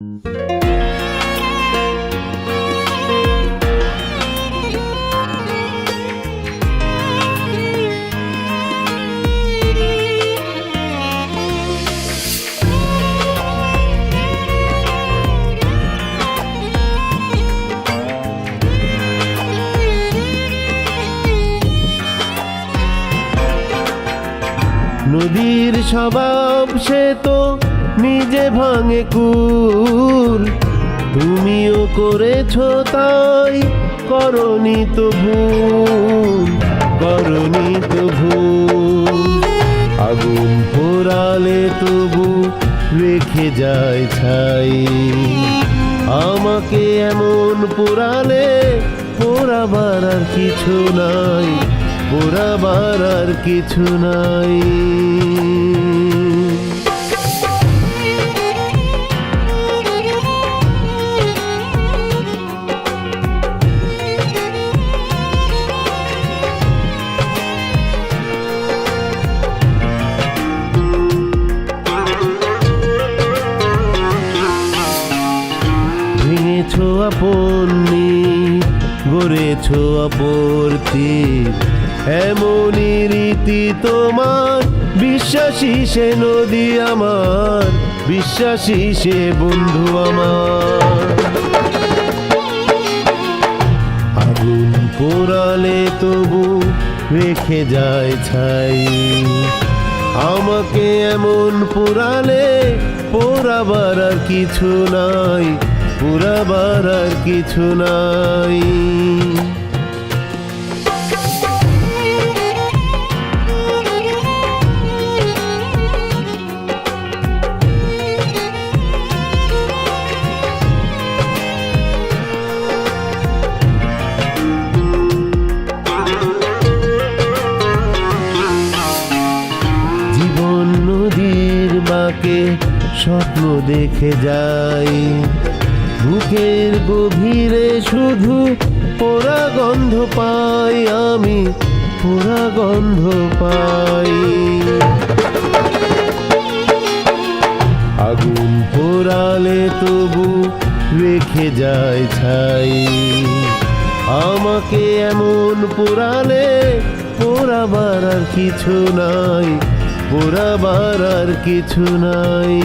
নদীর স্বভাব সে তো নিজে ভাঙে কুল, তুমিও করেছো তাই, করনি তো ভুল, করনি তো ভুল। আগুন পোড়ালে তবু রেখে যায় ছাই, আমাকে এমন পোড়ালে পোড়াবার আর কিছু নাই, পোড়াবার আর কিছু নাই। ভেঙেছো আপন গড়েছো অপরতি, এমনই রীতি তোমার। বিশ্বাসী সে নদী আমার, বিশ্বাসী সে বন্ধু আমার। আগুন পোড়ালে তবু রেখে যায় ছাই, আমাকে এমন পোড়ালে পোড়াবার আর কিছু নাই, পোড়াবার আর কিছু নাই। জীবন নদীর বাঁকে স্বপ্ন দেখে যাই, বুকের গভীরে শুধু পোড়া গন্ধ পাই আমি, পোড়া গন্ধ পাই। আগুন পোড়ালে তবু রেখে যায় ছাই, আমাকে এমন পোড়ালে পোড়াবার আর কিছু নাই, পোড়াবার আর কিছু নাই।